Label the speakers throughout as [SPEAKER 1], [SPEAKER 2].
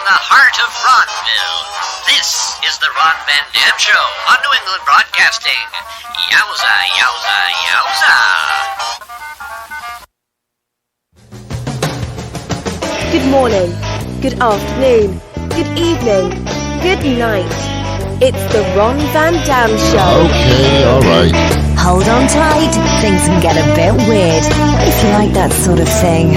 [SPEAKER 1] the heart of Ronville. This is the Ron Van Dam Show on New England Broadcasting. Yowza, yowza, yowza.
[SPEAKER 2] Good morning, good afternoon, good evening, good night. It's the Ron Van Dam Show.
[SPEAKER 3] Okay, all right.
[SPEAKER 4] Hold on tight, things can get a bit weird, if you like that sort of thing.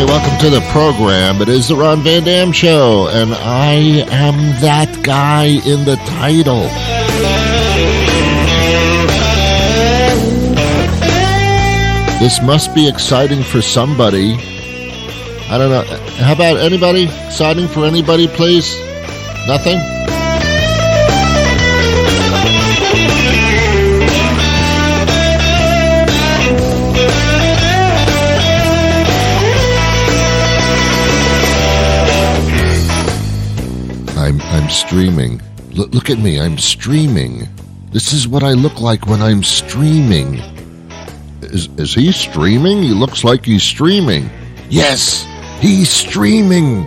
[SPEAKER 3] Welcome to the program. It is the Ron Van Dam Show, and I am that guy in the title. This must be exciting for somebody. I don't know. How about anybody? Exciting for anybody, please? Nothing? I'm streaming. Look at me, I'm streaming. This is what I look like when I'm streaming. Is he streaming? He looks like he's streaming. Yes, he's streaming.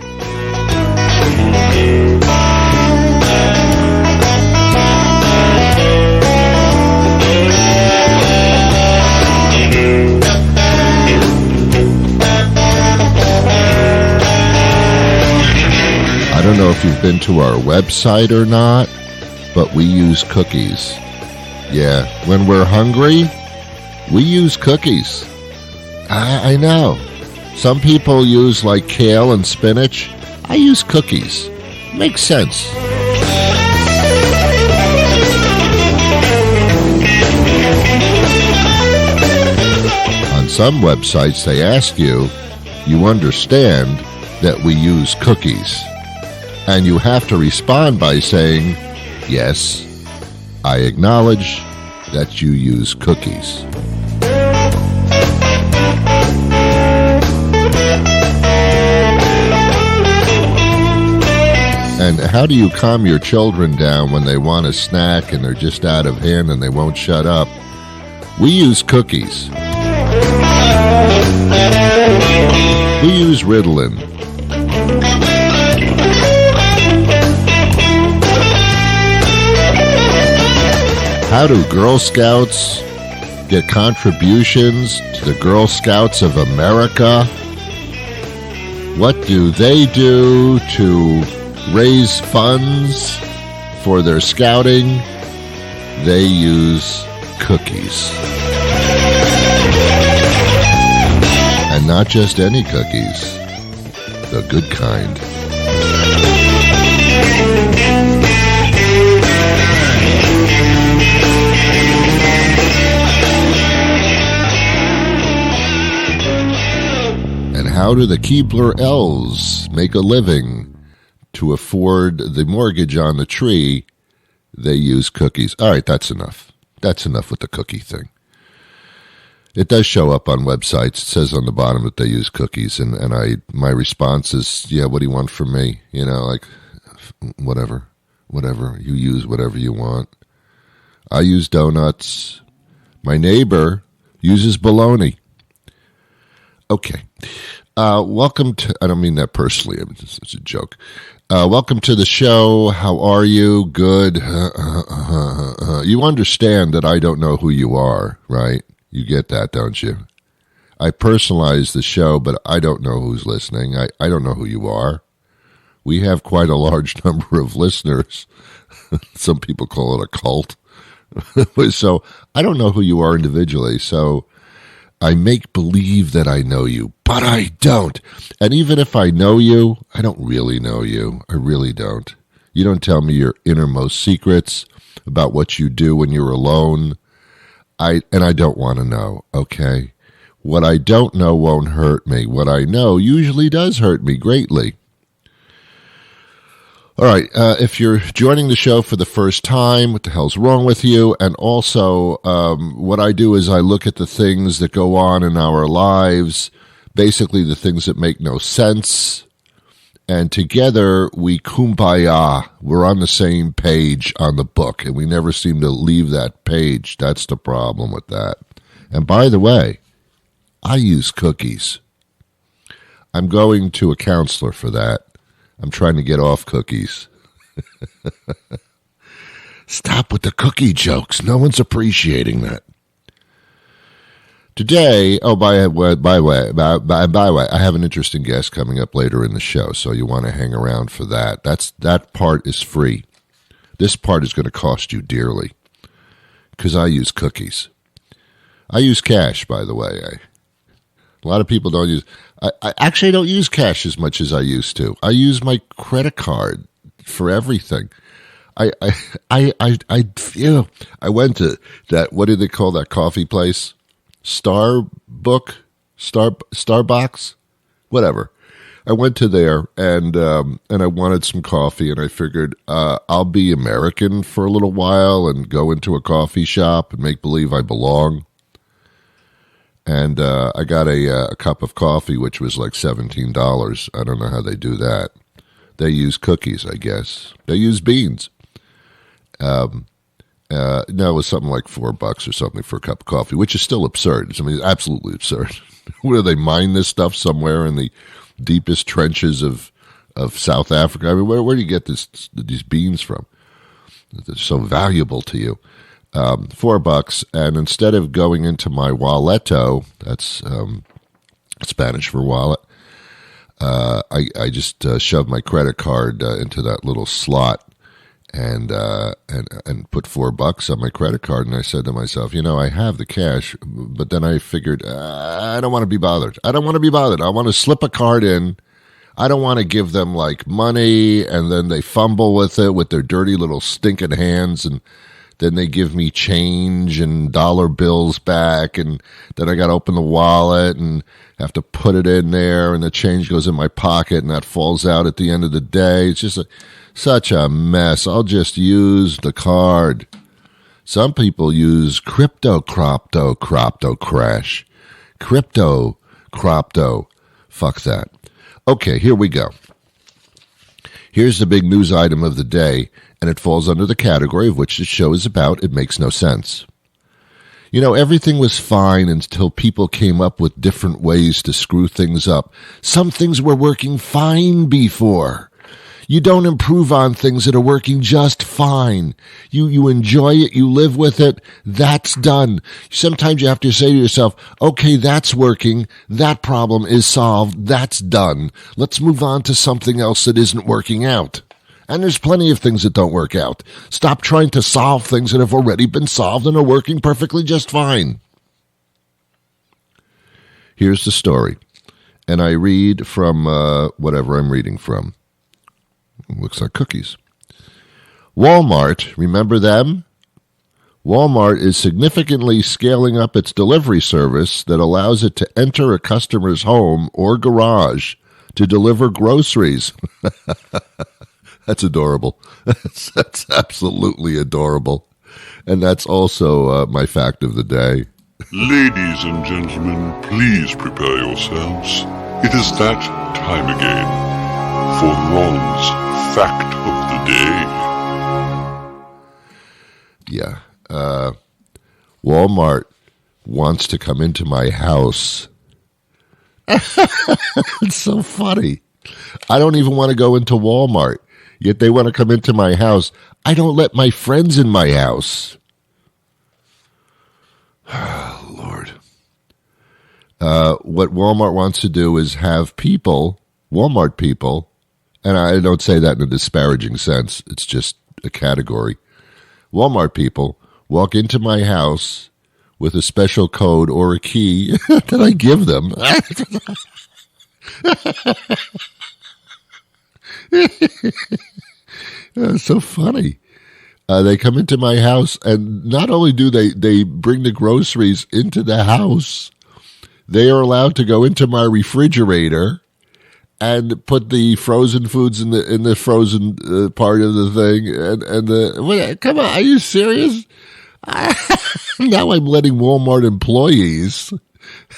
[SPEAKER 3] I don't know if you've been to our website or not, but we use cookies. Yeah, when we're hungry, we use cookies. I know. Some people use like kale and spinach. I use cookies. Makes sense. On some websites, they ask you, you understand that we use cookies. And you have to respond by saying, yes, I acknowledge that you use cookies. And how do you calm your children down when they want a snack and they're just out of hand and they won't shut up? We use cookies. We use Ritalin. How do Girl Scouts get contributions to the Girl Scouts of America? What do they do to raise funds for their scouting? They use cookies. And not just any cookies, the good kind. How do the Keebler elves make a living to afford the mortgage on the tree? They use cookies. All right, that's enough. That's enough with the cookie thing. It does show up on websites. It says on the bottom that they use cookies, and my response is, yeah, what do you want from me? You know, like, whatever. You use whatever you want. I use donuts. My neighbor uses bologna. Okay. Welcome to, I don't mean that personally, it's a joke. Welcome to the show. How are you? Good. You understand that I don't know who you are, right? You get that, don't you? I personalize the show, but I don't know who's listening. I don't know who you are. We have quite a large number of listeners. Some people call it a cult. So I don't know who you are individually, so I make believe that I know you, but I don't. And even if I know you, I don't really know you. I really don't. You don't tell me your innermost secrets about what you do when you're alone. I don't want to know, okay? What I don't know won't hurt me. What I know usually does hurt me greatly. All right, if you're joining the show for the first time, what the hell's wrong with you? And also, what I do is I look at the things that go on in our lives basically the things that make no sense. And together we kumbaya. We're on the same page on the book, and we never seem to leave that page. That's the problem with that. And by the way, I use cookies. I'm going to a counselor for that. I'm trying to get off cookies. Stop with the cookie jokes. No one's appreciating that. Today, by the way, I have an interesting guest coming up later in the show, so you want to hang around for that. That part is free. This part is going to cost you dearly because I use cookies. I use cash, by the way. A lot of people don't use. I actually don't use cash as much as I used to. I use my credit card for everything. I went to that. What do they call that coffee place? Starbucks, whatever. I went to there and I wanted some coffee, and I figured I'll be American for a little while and go into a coffee shop and make believe I belong. And I got a cup of coffee, which was like $17. I don't know how they do that. They use cookies, I guess. They use beans. No, it was something like $4 or something for a cup of coffee, which is still absurd. I mean, it's absolutely absurd. Where do they mine this stuff somewhere in the deepest trenches of South Africa? I mean, where do you get these beans from? They're so valuable to you. $4, and instead of going into my walletto, that's Spanish for wallet, I just shoved my credit card into that little slot and put $4 on my credit card, and I said to myself, I have the cash, but then I figured I don't want to be bothered. I want to slip a card in. I don't want to give them like money, and then they fumble with it with their dirty little stinking hands, and then they give me change and dollar bills back, and then I got to open the wallet and have to put it in there, and the change goes in my pocket, and that falls out at the end of the day. It's just such a mess. I'll just use the card. Some people use crypto crash. Crypto. Fuck that. Okay, here we go. Here's the big news item of the day, and it falls under the category of which the show is about. It makes no sense. Everything was fine until people came up with different ways to screw things up. Some things were working fine before. You don't improve on things that are working just fine. You enjoy it, you live with it, that's done. Sometimes you have to say to yourself, okay, that's working, that problem is solved, that's done. Let's move on to something else that isn't working out. And there's plenty of things that don't work out. Stop trying to solve things that have already been solved and are working perfectly just fine. Here's the story. And I read from whatever I'm reading from. Looks like cookies. Walmart, remember them? Walmart is significantly scaling up its delivery service that allows it to enter a customer's home or garage to deliver groceries. That's adorable. That's absolutely adorable. And that's also my fact of the day.
[SPEAKER 5] Ladies and gentlemen, please prepare yourselves. It is that time again for Ron's fact of the day.
[SPEAKER 3] Yeah. Walmart wants to come into my house. It's so funny. I don't even want to go into Walmart, yet they want to come into my house. I don't let my friends in my house. Lord. What Walmart wants to do is have people, Walmart people, and I don't say that in a disparaging sense, it's just a category. Walmart people walk into my house with a special code or a key that I give them. It's so funny. They come into my house, and not only do they bring the groceries into the house, they are allowed to go into my refrigerator and put the frozen foods in the frozen part of the thing. Come on, are you serious? Now I'm letting Walmart employees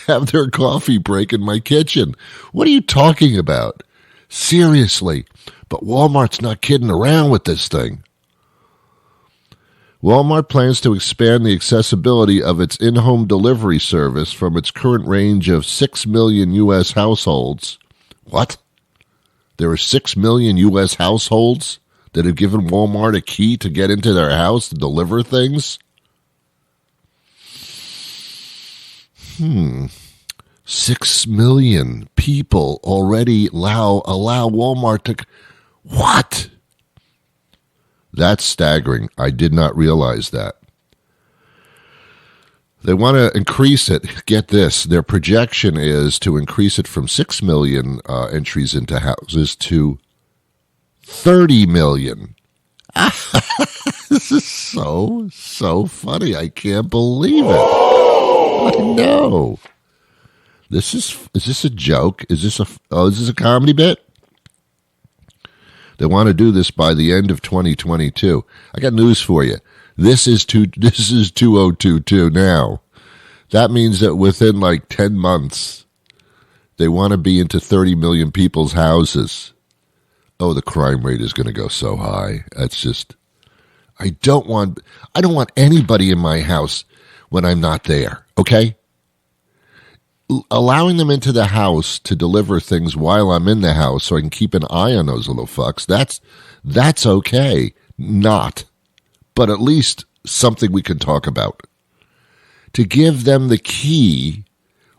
[SPEAKER 3] have their coffee break in my kitchen. What are you talking about? Seriously. But Walmart's not kidding around with this thing. Walmart plans to expand the accessibility of its in-home delivery service from its current range of 6 million U.S. households. What? There are 6 million U.S. households that have given Walmart a key to get into their house to deliver things? 6 million people already allow Walmart to... What? That's staggering. I did not realize that. They want to increase it. Get this. Their projection is to increase it from 6 million entries into houses to 30 million. This is so funny. I can't believe it. I know. Is this a joke? Is this a comedy bit? They want to do this by the end of 2022. I got news for you. This is 2022 now. That means that within like 10 months, they want to be into 30 million people's houses. Oh, the crime rate is going to go so high. That's just, I don't want anybody in my house when I'm not there, okay? Allowing them into the house to deliver things while I'm in the house so I can keep an eye on those little fucks, that's okay. Not. But at least something we can talk about. To give them the key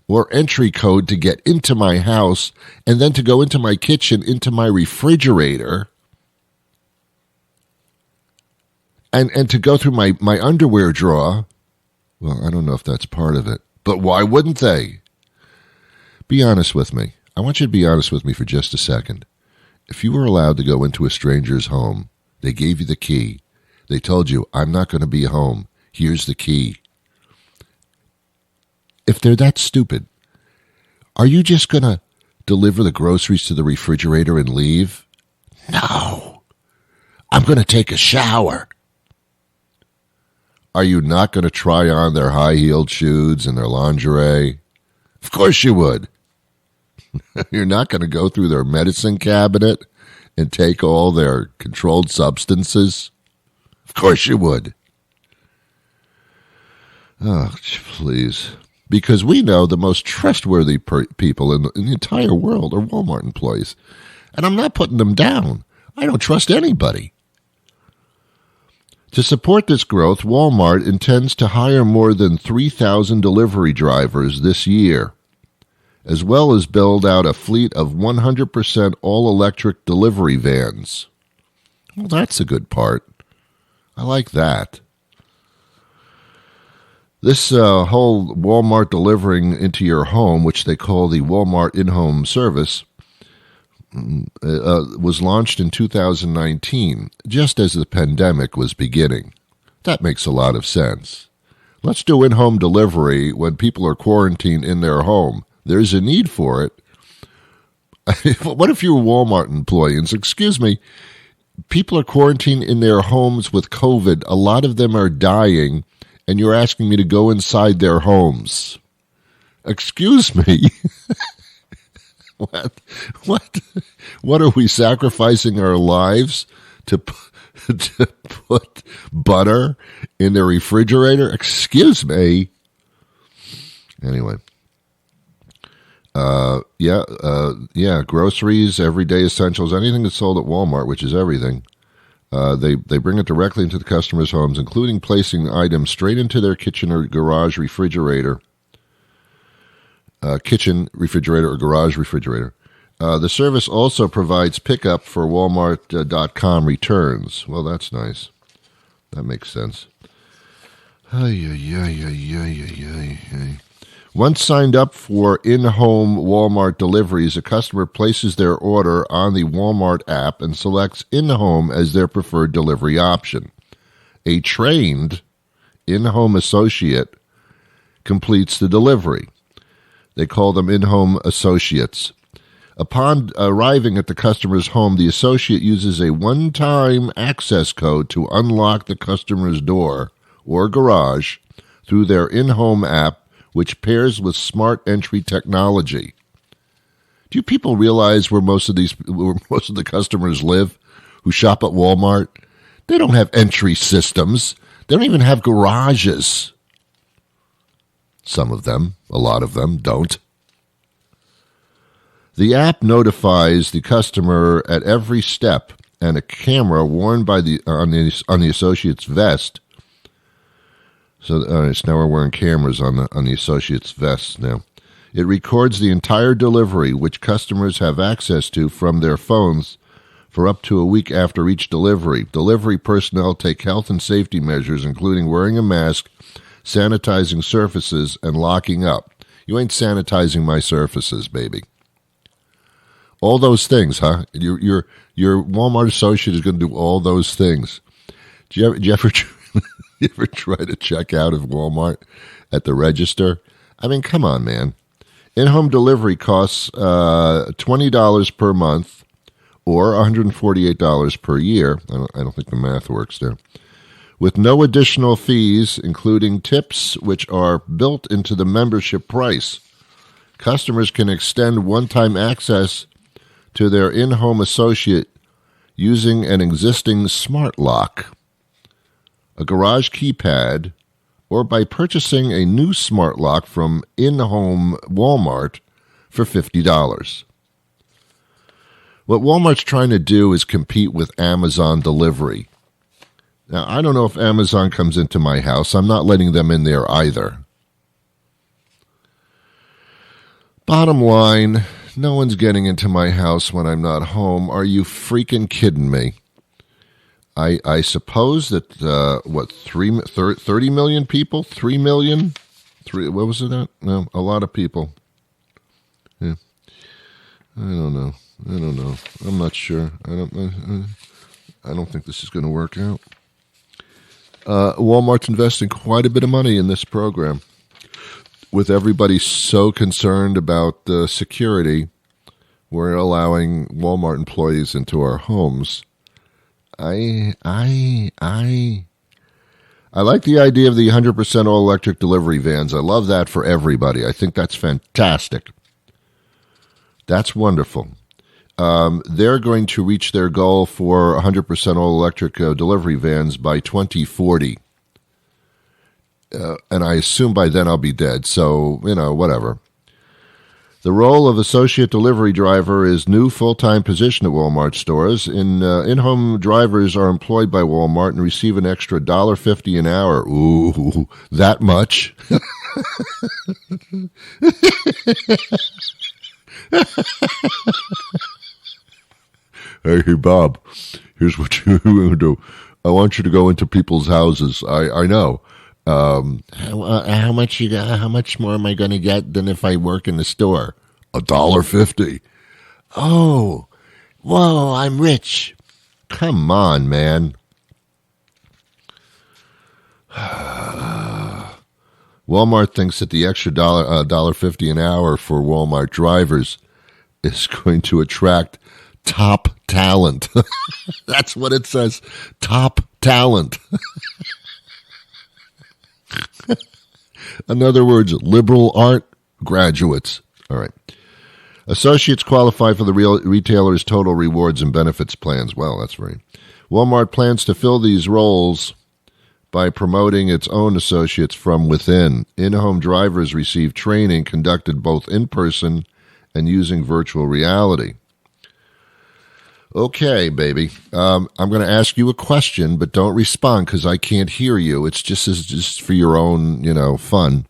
[SPEAKER 3] or entry code to get into my house and then to go into my kitchen, into my refrigerator, and to go through my underwear drawer. Well, I don't know if that's part of it, but why wouldn't they? Be honest with me. I want you to be honest with me for just a second. If you were allowed to go into a stranger's home, they gave you the key. They told you, I'm not going to be home. Here's the key. If they're that stupid, are you just going to deliver the groceries to the refrigerator and leave? No. I'm going to take a shower. Are you not going to try on their high-heeled shoes and their lingerie? Of course you would. You're not going to go through their medicine cabinet and take all their controlled substances? Of course you would. Oh, please. Because we know the most trustworthy people in the entire world are Walmart employees. And I'm not putting them down. I don't trust anybody. To support this growth, Walmart intends to hire more than 3,000 delivery drivers this year, as well as build out a fleet of 100% all-electric delivery vans. Well, that's a good part. I like that. This whole Walmart delivering into your home, which they call the Walmart in-home service, was launched in 2019, just as the pandemic was beginning. That makes a lot of sense. Let's do in-home delivery when people are quarantined in their home. There's a need for it. What if you're a Walmart employee? And excuse me, people are quarantined in their homes with COVID. A lot of them are dying, and you're asking me to go inside their homes. Excuse me. What are we sacrificing our lives to put butter in the refrigerator? Excuse me. Anyway. Groceries, everyday essentials, anything that's sold at Walmart, which is everything. They bring it directly into the customers' homes, including placing the items straight into their kitchen or garage refrigerator. Or garage refrigerator. The service also provides pickup for Walmart.com returns. Well, that's nice. That makes sense. Once signed up for in-home Walmart deliveries, a customer places their order on the Walmart app and selects in-home as their preferred delivery option. A trained in-home associate completes the delivery. They call them in-home associates. Upon arriving at the customer's home, the associate uses a one-time access code to unlock the customer's door or garage through their in-home app, which pairs with smart entry technology. Do you people realize where most of the customers live who shop at Walmart? They don't have entry systems. They don't even have garages. Some of them, a lot of them, don't. The app notifies the customer at every step, and a camera worn by on the associate's vest. So now we're wearing cameras on the associate's vests now. It records the entire delivery, which customers have access to from their phones for up to a week after each delivery. Delivery personnel take health and safety measures, including wearing a mask, sanitizing surfaces, and locking up. You ain't sanitizing my surfaces, baby. All those things, huh? Your Walmart associate is going to do all those things. Do you ever try to check out of Walmart at the register? I mean, come on, man. In-home delivery costs $20 per month or $148 per year. I don't think the math works there. With no additional fees, including tips, which are built into the membership price. Customers can extend one-time access to their in-home associate using an existing smart lock, a garage keypad, or by purchasing a new smart lock from in-home Walmart for $50. What Walmart's trying to do is compete with Amazon delivery. Now, I don't know if Amazon comes into my house. I'm not letting them in there either. Bottom line, no one's getting into my house when I'm not home. Are you freaking kidding me? I suppose that, 30 million people? 3 million? What was it at? No, a lot of people. Yeah. I don't know. I'm not sure. I don't think this is going to work out. Walmart's investing quite a bit of money in this program. With everybody so concerned about security, we're allowing Walmart employees into our homes. I like the idea of the 100% all-electric delivery vans. I love that for everybody. I think that's fantastic. That's wonderful. They're going to reach their goal for 100% all-electric delivery vans by 2040. And I assume by then I'll be dead, so, whatever. The role of associate delivery driver is new full-time position at Walmart stores. In-home drivers are employed by Walmart and receive an extra $1.50 an hour. Ooh, that much? Hey, Bob, here's what you're going to do. I want you to go into people's houses. I know. How much you got? How much more am I going to get than if I work in the store? $1.50. Oh, whoa! I'm rich. Come on, man. Walmart thinks that the extra $1.50 an hour for Walmart drivers is going to attract top talent. That's what it says. Top talent. In other words, liberal art graduates. All right. Associates qualify for the retailer's total rewards and benefits plans. Well, that's right. Walmart plans to fill these roles by promoting its own associates from within. In-home drivers receive training conducted both in person and using virtual reality. Okay, baby. I'm going to ask you a question, but don't respond because I can't hear you. It's just for your own, fun.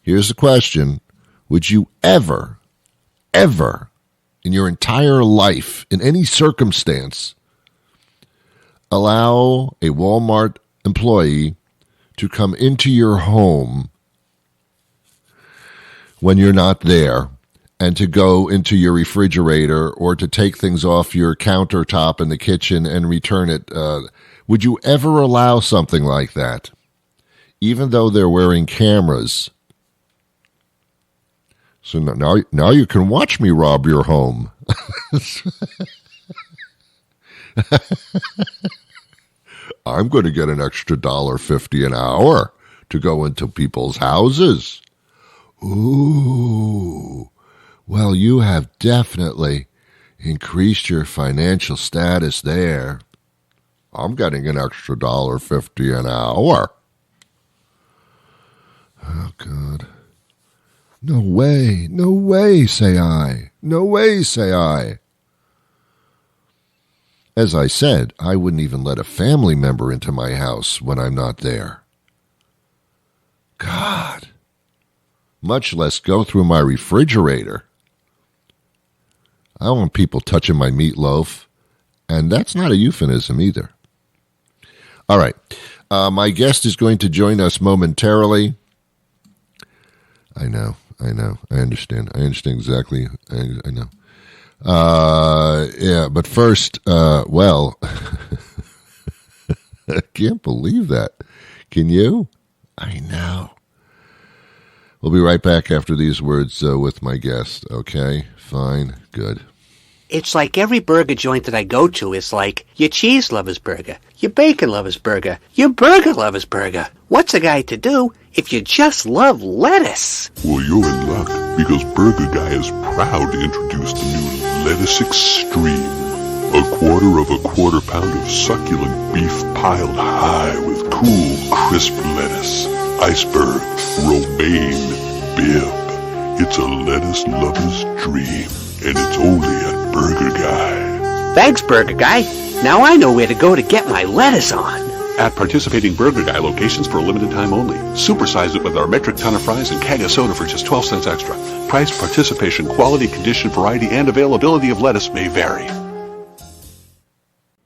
[SPEAKER 3] Here's the question. Would you ever, in your entire life, in any circumstance, allow a Walmart employee to come into your home when you're not there and to go into your refrigerator or to take things off your countertop in the kitchen and return it? Would you ever allow something like that, even though they're wearing cameras? So now you can watch me rob your home. I'm going to get an extra $1.50 an hour to go into people's houses. Ooh. Well, you have definitely increased your financial status there. I'm getting an extra $1.50 an hour. Oh, God. No way, say I. No way, say I. As I said, I wouldn't even let a family member into my house when I'm not there. God. Much less go through my refrigerator. I don't want people touching my meatloaf, and that's not a euphemism either. All right. My guest is going to join us momentarily. I know. I understand. I understand exactly. I know. Yeah, but first, well, I can't believe that. Can you? I know. We'll be right back after these words with my guest. Okay? Fine. Good.
[SPEAKER 6] It's like every burger joint that I go to is like your cheese lover's burger, your bacon lover's burger, your burger lover's burger. What's a guy to do if you just love lettuce?
[SPEAKER 5] Well, you're in luck, because Burger Guy is proud to introduce the new Lettuce Extreme. A quarter pound of succulent beef piled high with cool, crisp lettuce, iceberg, romaine, bib. It's a lettuce lover's dream, and it's only at Burger Guy.
[SPEAKER 6] Thanks, Burger Guy. Now I know where to go to get my lettuce on.
[SPEAKER 5] At participating Burger Guy locations for a limited time only. Supersize it with our metric ton of fries and keg of soda for just 12 cents extra. Price, participation, quality, condition, variety, and availability of lettuce may vary.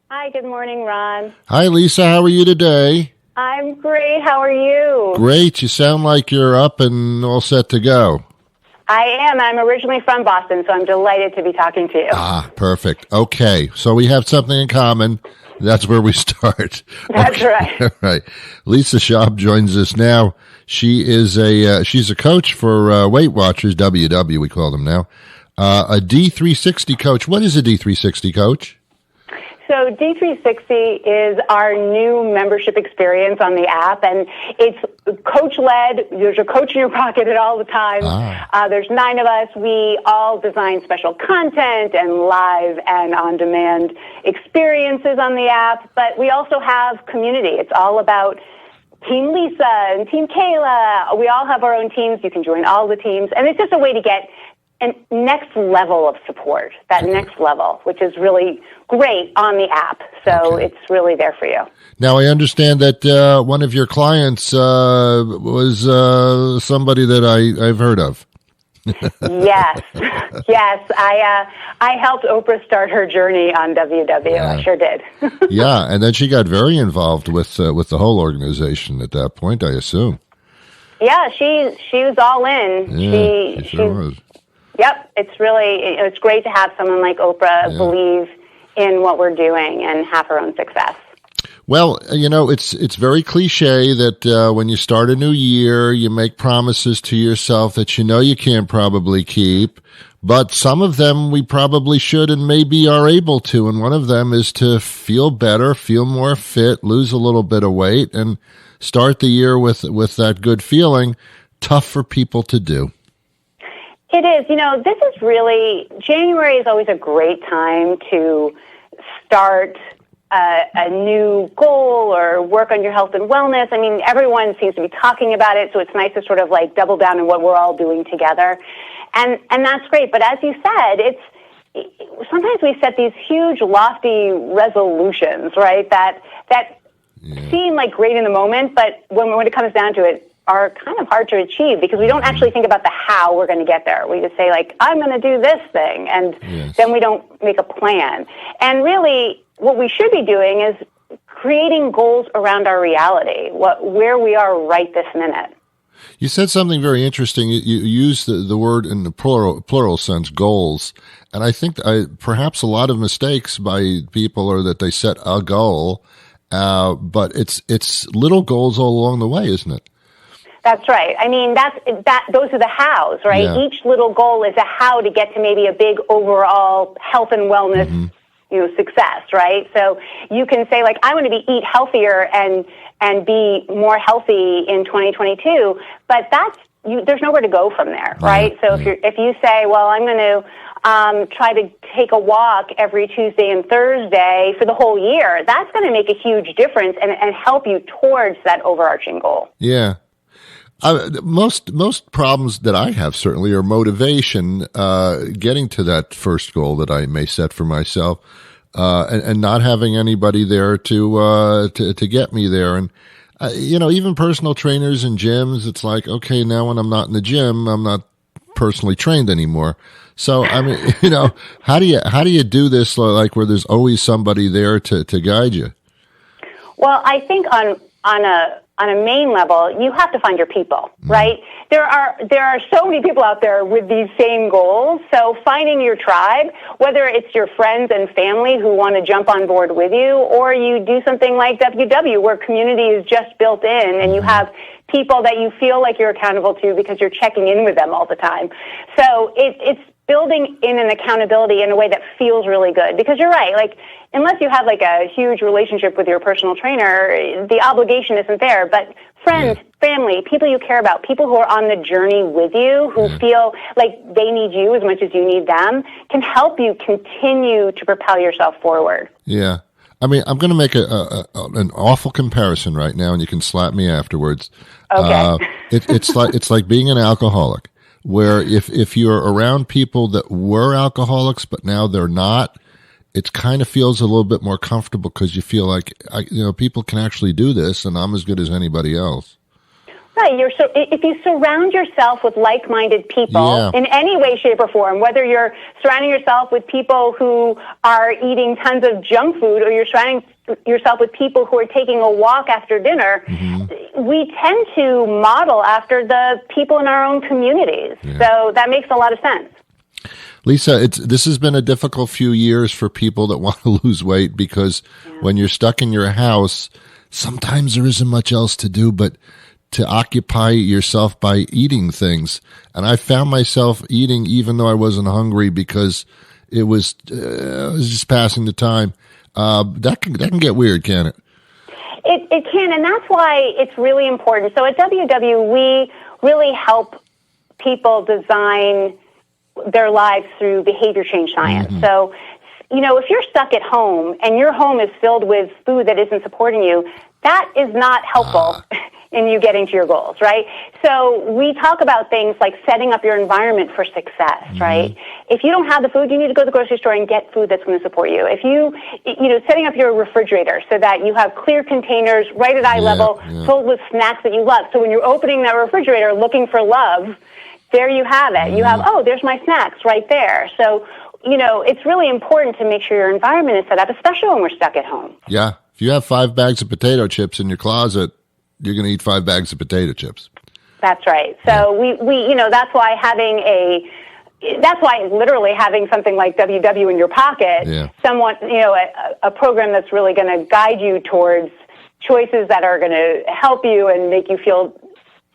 [SPEAKER 7] Hi, good morning, Ron.
[SPEAKER 3] Hi, Lisa. How are you today?
[SPEAKER 7] I'm great. How are you?
[SPEAKER 3] Great. You sound like you're up and all set to go.
[SPEAKER 7] I am. I'm originally from Boston, so I'm delighted to be talking to you.
[SPEAKER 3] Ah, perfect. Okay. So we have something in common. That's where we start.
[SPEAKER 7] That's
[SPEAKER 3] okay.
[SPEAKER 7] right.
[SPEAKER 3] Right. Lisa Shaub joins us now. She is she's a coach for Weight Watchers, WW we call them now. A D360 coach. What is a D360 coach?
[SPEAKER 7] So D360 is our new membership experience on the app, and it's coach-led. There's a coach in your pocket at all the time. There's 9 of us. We all design special content and live and on-demand experiences on the app, but we also have community. It's all about Team Lisa and Team Kayla. We all have our own teams. You can join all the teams, and it's just a way to get a next level of support, that next level, which is really great on the app. So It's really there for you.
[SPEAKER 3] Now, I understand that one of your clients was somebody that I've heard of.
[SPEAKER 7] Yes. I helped Oprah start her journey on WW.
[SPEAKER 3] Yeah.
[SPEAKER 7] I sure did.
[SPEAKER 3] Yeah, and then she got very involved with the whole organization at that point, I assume.
[SPEAKER 7] Yeah, she was all in.
[SPEAKER 3] Yeah, she sure was.
[SPEAKER 7] Yep, it's great to have someone like Oprah believe in what we're doing and have her own success.
[SPEAKER 3] Well, it's very cliche that when you start a new year, you make promises to yourself that you can't probably keep, but some of them we probably should and maybe are able to, and one of them is to feel better, feel more fit, lose a little bit of weight, and start the year with that good feeling. Tough for people to do.
[SPEAKER 7] It is. This is really, January is always a great time to start a new goal or work on your health and wellness. I mean, everyone seems to be talking about it, so it's nice to sort of like double down on what we're all doing together. And that's great. But as you said, sometimes we set these huge, lofty resolutions, right, that seem like great in the moment, but when it comes down to it, are kind of hard to achieve because we don't actually think about the how we're going to get there. We just say, like, I'm going to do this thing, and then we don't make a plan. And really, what we should be doing is creating goals around our reality, where we are right this minute.
[SPEAKER 3] You said something very interesting. You used the word in the plural sense, goals. And I think perhaps a lot of mistakes by people are that they set a goal, but it's little goals all along the way, isn't it?
[SPEAKER 7] That's right. I mean, those are the hows, right?
[SPEAKER 3] Yeah.
[SPEAKER 7] Each little goal is a how to get to maybe a big overall health and wellness, success, right? So you can say, like, I want to eat healthier and be more healthy in 2022, but that's there's nowhere to go from there, right? So if you say, well, I'm going to try to take a walk every Tuesday and Thursday for the whole year, that's going to make a huge difference and help you towards that overarching goal.
[SPEAKER 3] Yeah. Most problems that I have certainly are motivation, getting to that first goal that I may set for myself, and not having anybody there to get me there. And, even personal trainers and gyms, it's like, okay, now when I'm not in the gym, I'm not personally trained anymore. So, I mean, how do you do this, like, where there's always somebody there to guide you?
[SPEAKER 7] Well, I think on a main level, you have to find your people, right? There are so many people out there with these same goals. So finding your tribe, whether it's your friends and family who want to jump on board with you, or you do something like WW, where community is just built in and you have people that you feel like you're accountable to because you're checking in with them all the time. So it's building in an accountability in a way that feels really good. Because you're right, like, unless you have like a huge relationship with your personal trainer, the obligation isn't there. But friends, family, people you care about, people who are on the journey with you, who feel like they need you as much as you need them, can help you continue to propel yourself forward.
[SPEAKER 3] Yeah. I mean, I'm going to make an awful comparison right now, and you can slap me afterwards.
[SPEAKER 7] Okay.
[SPEAKER 3] It's like being an alcoholic, where if you're around people that were alcoholics but now they're not, it kind of feels a little bit more comfortable because you feel like people can actually do this, and I'm as good as anybody else.
[SPEAKER 7] Right. If you surround yourself with like-minded people in any way, shape, or form, whether you're surrounding yourself with people who are eating tons of junk food, or you're surrounding yourself with people who are taking a walk after dinner, we tend to model after the people in our own communities. Yeah. So that makes a lot of sense.
[SPEAKER 3] Lisa, this has been a difficult few years for people that want to lose weight, because when you're stuck in your house, sometimes there isn't much else to do but to occupy yourself by eating things. And I found myself eating even though I wasn't hungry, because it was just passing the time. That can get weird, can it?
[SPEAKER 7] It can, and that's why it's really important. So at WW, we really help people design their lives through behavior change science. So, if you're stuck at home and your home is filled with food that isn't supporting you, that is not helpful in you getting to your goals, right? So we talk about things like setting up your environment for success, right? If you don't have the food, you need to go to the grocery store and get food that's going to support you. If setting up your refrigerator so that you have clear containers right at eye level filled with snacks that you love. So when you're opening that refrigerator looking for love, there you have it. You have, there's my snacks right there. So, it's really important to make sure your environment is set up, especially when we're stuck at home. Yeah.
[SPEAKER 3] If you have 5 bags of potato chips in your closet, you're going to eat 5 bags of potato chips.
[SPEAKER 7] That's right. So we that's why literally having something like WW in your pocket, somewhat, a program that's really going to guide you towards choices that are going to help you and make you feel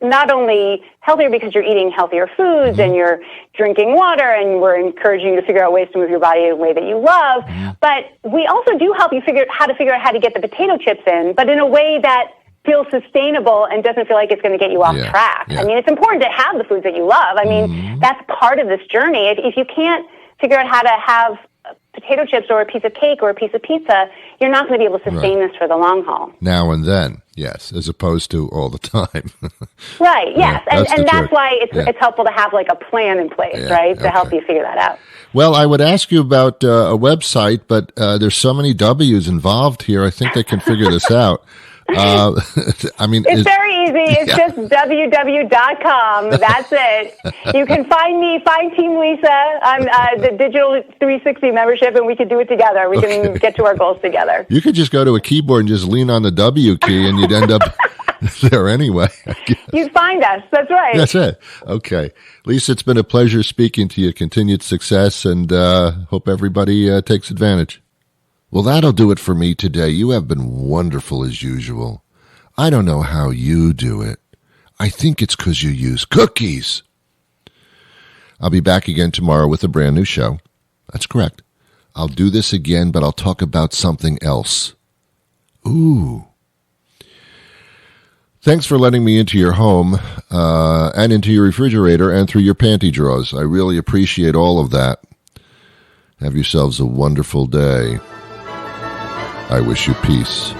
[SPEAKER 7] not only healthier because you're eating healthier foods and you're drinking water, and we're encouraging you to figure out ways to move your body in a way that you love, but we also do help you figure out how to get the potato chips in, but in a way that feels sustainable and doesn't feel like it's going to get you off track. I mean, it's important to have the foods that you love. I mean, that's part of this journey. If you can't figure out how to have potato chips or a piece of cake or a piece of pizza, you're not going to be able to sustain this for the long haul.
[SPEAKER 3] Now and then, yes, as opposed to all the time.
[SPEAKER 7] Right, yes. And that's why it's helpful to have like a plan in place, right, to help you figure that out.
[SPEAKER 3] Well, I would ask you about a website, but there's so many W's involved here. I think they can figure this out. I mean,
[SPEAKER 7] it's very easy. It's just www.com. That's it. You can find me, find Team Lisa on the Digital 360 membership, and we can do it together. We can get to our goals together.
[SPEAKER 3] You could just go to a keyboard and just lean on the W key, and you'd end up there anyway.
[SPEAKER 7] You'd find us. That's right.
[SPEAKER 3] That's it. Okay. Lisa, it's been a pleasure speaking to you. Continued success, and hope everybody takes advantage. Well, that'll do it for me today. You have been wonderful as usual. I don't know how you do it. I think it's because you use cookies. I'll be back again tomorrow with a brand new show. That's correct. I'll do this again, but I'll talk about something else. Ooh. Thanks for letting me into your home and into your refrigerator and through your panty drawers. I really appreciate all of that. Have yourselves a wonderful day. I wish you peace.